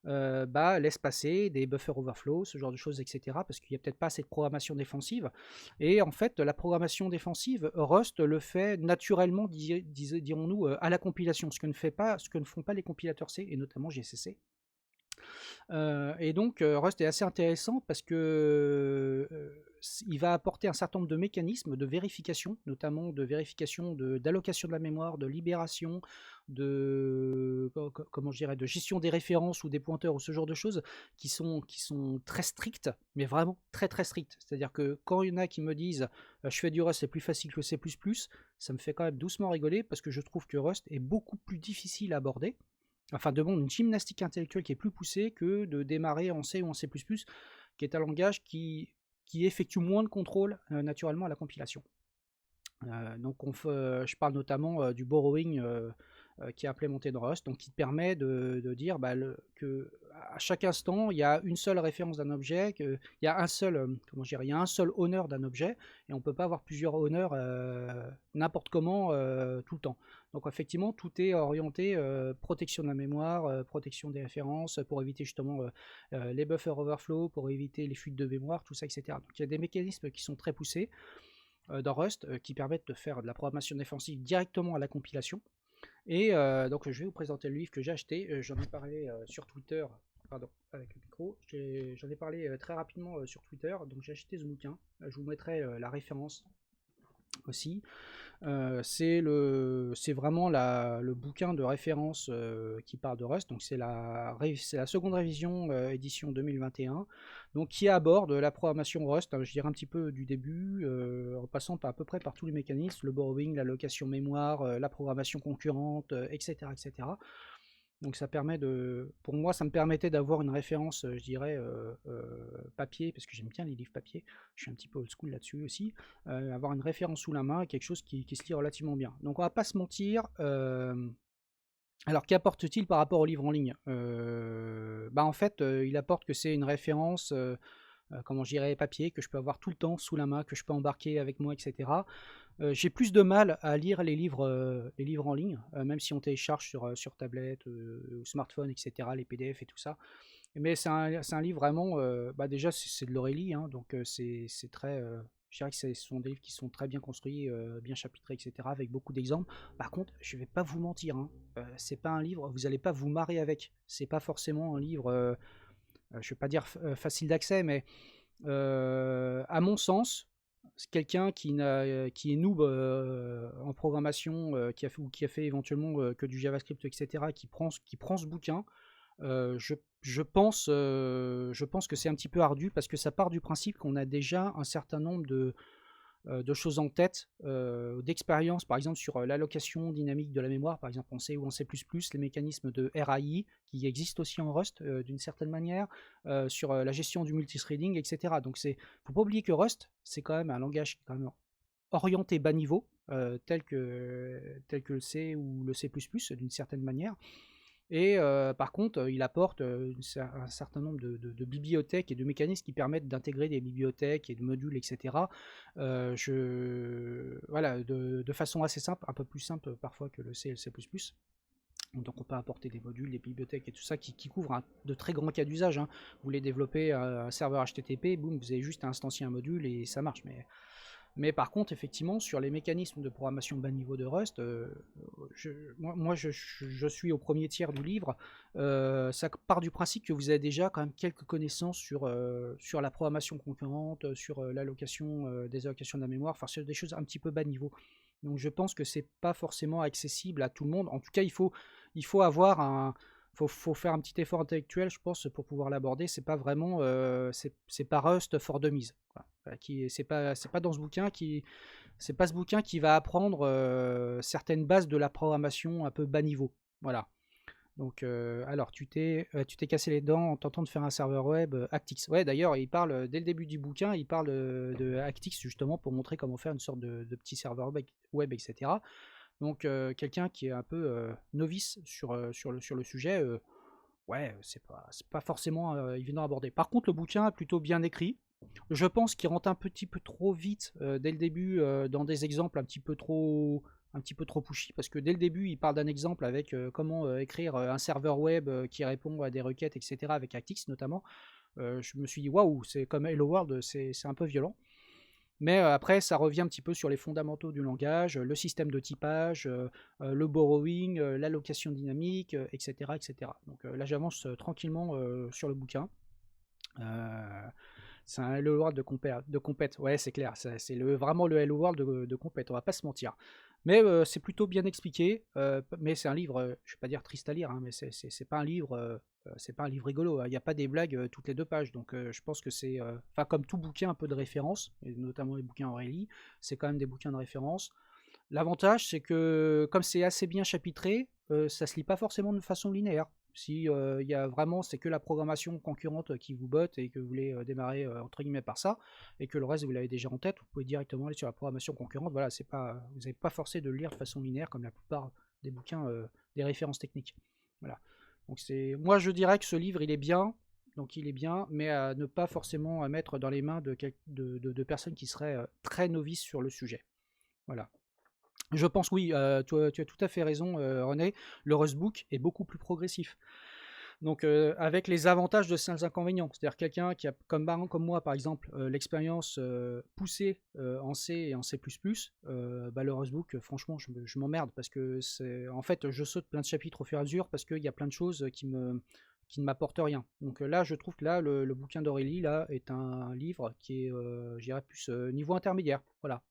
laissent passer des buffer overflow, ce genre de choses, etc., parce qu'il n'y a peut-être pas assez de programmation défensive. Et en fait, la programmation défensive, Rust le fait naturellement, dirons-nous, à la compilation, ce que ne font pas les compilateurs C, et notamment GCC. Et donc Rust est assez intéressant parce que il va apporter un certain nombre de mécanismes de vérification, notamment de vérification d'allocation de la mémoire, de libération, comment je dirais, de gestion des références ou des pointeurs ou ce genre de choses qui sont très strictes, mais vraiment très très strictes. C'est-à-dire que quand il y en a qui me disent je fais du Rust, c'est plus facile que C++, ça me fait quand même doucement rigoler parce que je trouve que Rust est beaucoup plus difficile à aborder. Enfin, demande une gymnastique intellectuelle qui est plus poussée que de démarrer en C ou en C++, qui est un langage qui effectue moins de contrôle naturellement à la compilation. Donc je parle notamment du borrowing qui est implémenté dans Rust, donc qui permet de dire que à chaque instant il y a une seule référence d'un objet, il y a un seul il y a un seul owner d'un objet, et on peut pas avoir plusieurs owners n'importe comment tout le temps. Donc effectivement tout est orienté protection de la mémoire, protection des références pour éviter justement les buffer overflow, pour éviter les fuites de mémoire, tout ça, etc. Donc il y a des mécanismes qui sont très poussés dans Rust qui permettent de faire de la programmation défensive directement à la compilation. Et donc je vais vous présenter le livre que j'ai acheté. J'en ai parlé sur Twitter, pardon, avec le micro. J'en ai parlé très rapidement sur Twitter. Donc j'ai acheté ce bouquin. Je vous mettrai la référence aussi. C'est vraiment le bouquin de référence qui parle de Rust. Donc c'est la seconde révision édition 2021, donc qui aborde la programmation Rust, je dirais un petit peu du début, en passant par à peu près par tous les mécanismes, le borrowing, l'allocation mémoire, la programmation concurrente, etc., etc. Donc ça permet pour moi, ça me permettait d'avoir une référence, je dirais, papier, parce que j'aime bien les livres papier, je suis un petit peu old school là-dessus aussi, avoir une référence sous la main, quelque chose qui se lit relativement bien. Donc on va pas se mentir, alors qu'apporte-t-il par rapport au livre en ligne? En fait, il apporte que c'est une référence, comment je dirais, papier, que je peux avoir tout le temps sous la main, que je peux embarquer avec moi, etc. J'ai plus de mal à lire les livres en ligne, même si on télécharge sur tablette, ou smartphone, etc., les PDF et tout ça. Mais c'est un livre vraiment, déjà c'est de l'Aurélie, hein, donc c'est très, je dirais que ce sont des livres qui sont très bien construits, bien chapitrés, etc., avec beaucoup d'exemples. Par contre, je vais pas vous mentir, hein, c'est pas un livre, vous allez pas vous marrer avec. C'est pas forcément un livre, je vais pas dire facile d'accès, mais à mon sens, c'est quelqu'un qui est noob en programmation, qui a fait éventuellement que du JavaScript, etc., qui prend ce bouquin, je pense que c'est un petit peu ardu parce que ça part du principe qu'on a déjà un certain nombre de choses en tête, d'expérience, par exemple sur l'allocation dynamique de la mémoire, par exemple en C ou en C++, les mécanismes de RAI qui existent aussi en Rust d'une certaine manière, sur la gestion du multithreading, etc. Donc il ne faut pas oublier que Rust, c'est quand même un langage qui est quand même orienté bas niveau, tel que le C ou le C++ d'une certaine manière. Et par contre, il apporte un certain nombre de bibliothèques et de mécanismes qui permettent d'intégrer des bibliothèques et de modules, etc. Voilà, de façon assez simple, un peu plus simple parfois que le C et le C++. Donc on peut apporter des modules, des bibliothèques et tout ça qui couvrent de très grands cas d'usage, hein. Vous voulez développer un serveur HTTP, boum, vous avez juste à instancier un module et ça marche. Mais par contre, effectivement, sur les mécanismes de programmation bas niveau de Rust, je suis au premier tiers du livre. Ça part du principe que vous avez déjà quand même quelques connaissances sur la programmation concurrente, sur l'allocation des allocations de la mémoire, enfin sur des choses un petit peu bas niveau. Donc je pense que c'est pas forcément accessible à tout le monde. En tout cas, il faut avoir faut faire un petit effort intellectuel, je pense, pour pouvoir l'aborder. C'est pas vraiment, c'est pas Rust fort de mise. Voilà, c'est pas dans ce bouquin c'est pas ce bouquin qui va apprendre certaines bases de la programmation un peu bas niveau. Voilà. Donc, alors, tu t'es cassé les dents en tentant de faire un serveur web, Actix. Ouais, d'ailleurs, il parle, dès le début du bouquin, il parle de Actix justement pour montrer comment faire une sorte de petit serveur web, etc. Donc, quelqu'un qui est un peu novice sur le sujet, ouais, c'est pas forcément évident à aborder. Par contre, le bouquin est plutôt bien écrit. Je pense qu'il rentre un petit peu trop vite dès le début dans des exemples un petit peu trop pushy, parce que dès le début, il parle d'un exemple avec comment écrire un serveur web qui répond à des requêtes, etc., avec Actix notamment. Je me suis dit, waouh, c'est comme Hello World, c'est un peu violent. Mais après, ça revient un petit peu sur les fondamentaux du langage, le système de typage, le borrowing, l'allocation dynamique, etc., etc. Donc là, j'avance tranquillement sur le bouquin. C'est un Hello World de compète, ouais, c'est clair. C'est vraiment le Hello World de compète, on va pas se mentir. Mais c'est plutôt bien expliqué. Mais c'est un livre, je vais pas dire triste à lire, hein, mais c'est pas un livre, c'est pas un livre rigolo, hein. Il n'y a pas des blagues toutes les deux pages. Donc je pense que c'est, enfin comme tout bouquin un peu de référence, et notamment les bouquins Aurélie, c'est quand même des bouquins de référence. L'avantage, c'est que comme c'est assez bien chapitré, ça se lit pas forcément de façon linéaire. Si il y a vraiment, c'est que la programmation concurrente qui vous botte et que vous voulez démarrer entre guillemets par ça, et que le reste vous l'avez déjà en tête, vous pouvez directement aller sur la programmation concurrente. Voilà, c'est pas, vous n'êtes pas forcé de le lire de façon linéaire comme la plupart des bouquins, des références techniques. Voilà. Donc moi je dirais que ce livre il est bien, donc il est bien, mais à ne pas forcément à mettre dans les mains de personnes qui seraient très novices sur le sujet. Voilà. Je pense, oui, tu as tout à fait raison, René. Le Rustbook est beaucoup plus progressif. Donc, avec les avantages de ces inconvénients. C'est-à-dire quelqu'un qui a, comme moi, par exemple, l'expérience poussée en C et en C++, le Rustbook, franchement, je m'emmerde parce que en fait, je saute plein de chapitres au fur et à mesure parce qu'il y a plein de choses qui ne m'apportent rien. Donc là, je trouve que là, le bouquin d'Aurélie là est un livre qui est, je dirais, plus niveau intermédiaire. Voilà.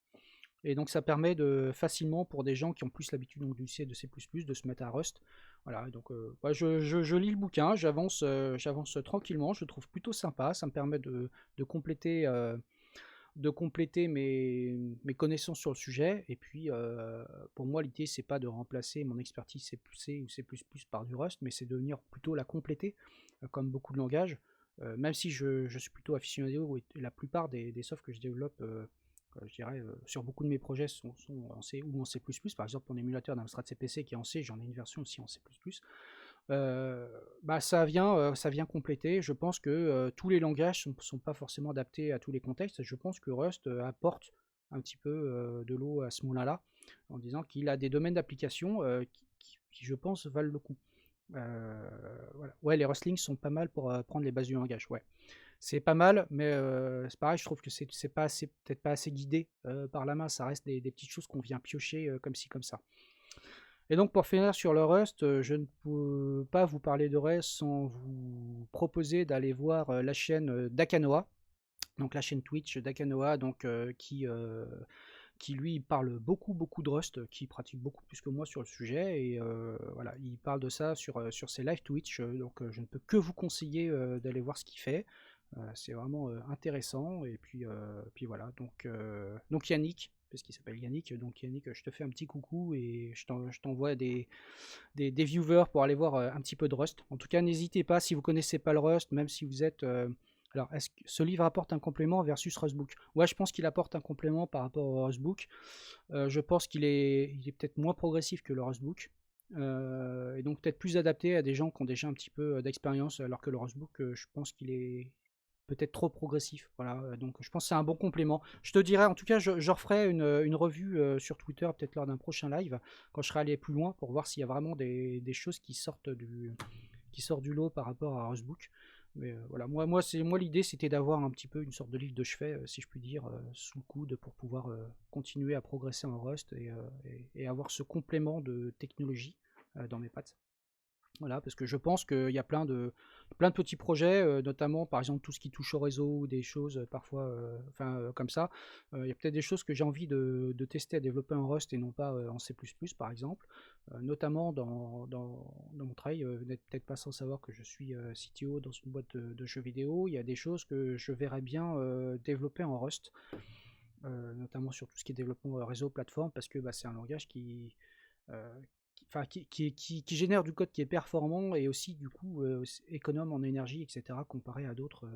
Et donc ça permet de facilement pour des gens qui ont plus l'habitude du C et de C++ de se mettre à Rust. Voilà, donc je lis le bouquin, j'avance tranquillement, je le trouve plutôt sympa, ça me permet de compléter de compléter mes connaissances sur le sujet. Et puis, pour moi, l'idée, c'est pas de remplacer mon expertise C ou C++ par du Rust, mais c'est de venir plutôt la compléter, comme beaucoup de langages. Même si je suis plutôt aficionado, et la plupart des softs que je développe, je dirais, sur beaucoup de mes projets sont en C ou en C++. Par exemple, mon émulateur d'Amstrad CPC qui est en C, j'en ai une version aussi en C++. Ça vient compléter. Je pense que tous les langages sont pas forcément adaptés à tous les contextes. Je pense que Rust apporte un petit peu de l'eau à ce moulin-là, en disant qu'il a des domaines d'application qui, je pense, valent le coup. Voilà. Ouais, les Rustlings sont pas mal pour prendre les bases du langage. Ouais, c'est pas mal, mais c'est pareil, je trouve que c'est pas assez, peut-être pas assez guidé par la main. Ça reste des petites choses qu'on vient piocher comme ci comme ça. Et donc pour finir sur le Rust, je ne peux pas vous parler de Rust sans vous proposer d'aller voir la chaîne d'Akanoa, donc la chaîne Twitch d'Akanoa, donc qui lui parle beaucoup de Rust, qui pratique beaucoup plus que moi sur le sujet, et voilà, il parle de ça sur ses live Twitch, donc je ne peux que vous conseiller d'aller voir ce qu'il fait. C'est vraiment intéressant, et puis voilà, donc Yannick, parce qu'il s'appelle Yannick, donc Yannick, je te fais un petit coucou et je t'envoie des viewers pour aller voir un petit peu de Rust. En tout cas, n'hésitez pas, si vous connaissez pas le Rust, même si vous êtes... alors, est-ce que ce livre apporte un complément versus Rustbook? Ouais, je pense qu'il apporte un complément par rapport au Rustbook. Je pense qu'il est peut-être moins progressif que le Rustbook. Et donc peut-être plus adapté à des gens qui ont déjà un petit peu d'expérience, alors que le Rustbook, je pense qu'il est peut-être trop progressif. Voilà, donc je pense que c'est un bon complément. Je te dirais, en tout cas, je referai une revue sur Twitter, peut-être lors d'un prochain live, quand je serai allé plus loin, pour voir s'il y a vraiment des choses qui sortent du lot par rapport à Rustbook. Mais voilà, moi l'idée c'était d'avoir un petit peu une sorte de livre de chevet, si je puis dire, sous le coude pour pouvoir continuer à progresser en Rust et avoir ce complément de technologie dans mes pattes. Voilà, parce que je pense qu'il y a plein de petits projets, notamment par exemple tout ce qui touche au réseau ou des choses parfois comme ça. Il y a peut-être des choses que j'ai envie de tester à développer en Rust et non pas en C++ par exemple. Notamment dans mon travail, vous n'êtes peut-être pas sans savoir que je suis CTO dans une boîte de jeux vidéo. Il y a des choses que je verrais bien développer en Rust, notamment sur tout ce qui est développement réseau, plateforme, parce que c'est un langage euh, qui génère du code qui est performant et aussi du coup économe en énergie, etc., comparé à d'autres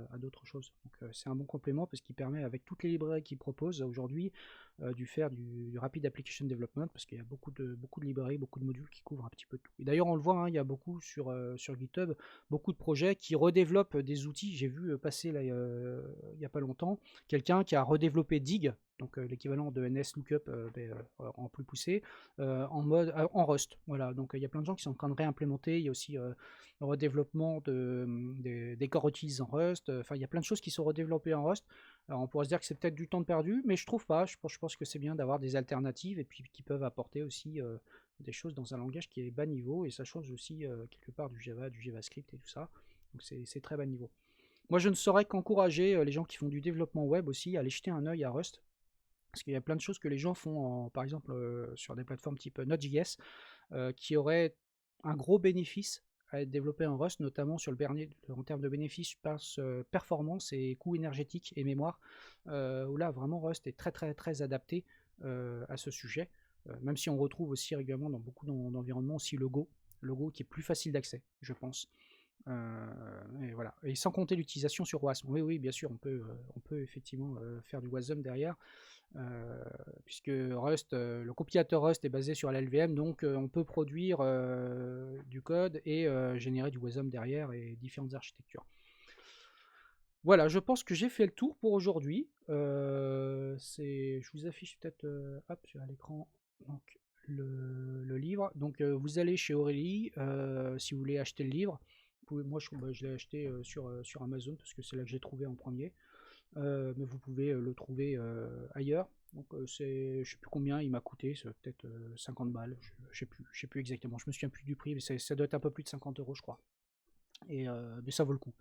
choses. Donc c'est un bon complément parce qu'il permet, avec toutes les librairies qu'il propose aujourd'hui, de faire du rapid application development, parce qu'il y a beaucoup de librairies, beaucoup de modules qui couvrent un petit peu tout. Et d'ailleurs on le voit, hein, il y a beaucoup sur GitHub, beaucoup de projets qui redéveloppent des outils. J'ai vu passer là, il n'y a pas longtemps quelqu'un qui a redéveloppé Dig, donc l'équivalent de NSLOOKUP en plus poussé, en Rust. Voilà, donc il y a plein de gens qui sont en train de réimplémenter. Il y a aussi le redéveloppement des core utils en Rust. Enfin, il y a plein de choses qui sont redéveloppées en Rust. Alors, on pourrait se dire que c'est peut-être du temps perdu, mais je trouve pas. Je pense que c'est bien d'avoir des alternatives et puis qui peuvent apporter aussi des choses dans un langage qui est bas niveau, et ça change aussi quelque part du Java, du JavaScript et tout ça. Donc c'est très bas niveau. Moi, je ne saurais qu'encourager les gens qui font du développement web aussi à aller jeter un œil à Rust. Parce qu'il y a plein de choses que les gens font, par exemple, sur des plateformes type Node.js, qui auraient un gros bénéfice à être développées en Rust, notamment en termes de bénéfices, je pense performance et coût énergétique et mémoire, où là, vraiment, Rust est très adapté à ce sujet, même si on retrouve aussi régulièrement dans beaucoup d'environnements aussi le Go qui est plus facile d'accès, je pense. Et voilà. Et sans compter l'utilisation sur WASM. Oui, bien sûr, on peut effectivement faire du WASM derrière, puisque Rust, le compilateur Rust est basé sur l'LVM, donc on peut produire du code et générer du WASM derrière et différentes architectures. Voilà, je pense que j'ai fait le tour pour aujourd'hui. Je vous affiche peut-être sur l'écran donc, le livre. Donc vous allez chez Aurélie si vous voulez acheter le livre. Moi je l'ai acheté sur Amazon parce que c'est là que j'ai trouvé en premier. Mais vous pouvez le trouver ailleurs. Donc je sais plus combien il m'a coûté, c'est peut-être 50 balles, je sais plus exactement, je me souviens plus du prix, mais ça doit être un peu plus de 50 euros je crois. Mais ça vaut le coup.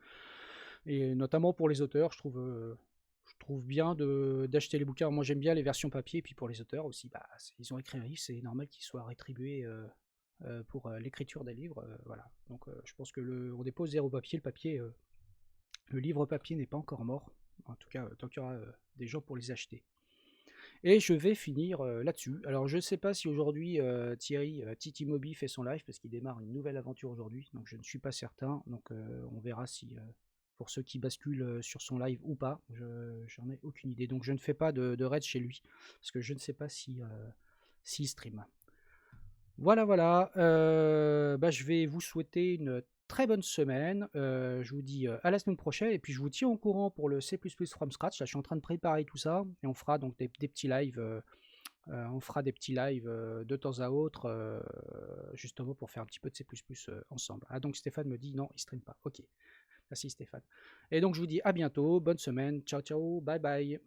Et notamment pour les auteurs, je trouve bien d'acheter les bouquins. Moi j'aime bien les versions papier, et puis pour les auteurs aussi, ils ont écrit un livre, c'est normal qu'ils soient rétribués pour l'écriture des livres. Voilà. Donc je pense que on dépose zéro papier, le livre papier n'est pas encore mort. En tout cas, tant qu'il y aura des gens pour les acheter. Et je vais finir là-dessus. Alors je ne sais pas si aujourd'hui Thierry Titi Moby fait son live parce qu'il démarre une nouvelle aventure aujourd'hui, donc je ne suis pas certain. Donc on verra si pour ceux qui basculent sur son live ou pas, j'en ai aucune idée. Donc je ne fais pas de raid chez lui parce que je ne sais pas si s'il stream. Voilà, voilà. Bah, je vais vous souhaiter une très bonne semaine. Je vous dis à la semaine prochaine et puis je vous tiens au courant pour le C++ from scratch. Là, je suis en train de préparer tout ça et on fera donc des petits lives. On fera des petits lives de temps à autre, justement pour faire un petit peu de C++ ensemble. Ah, donc Stéphane me dit non, il stream pas. Ok, merci Stéphane. Et donc je vous dis à bientôt, bonne semaine, ciao ciao, bye bye.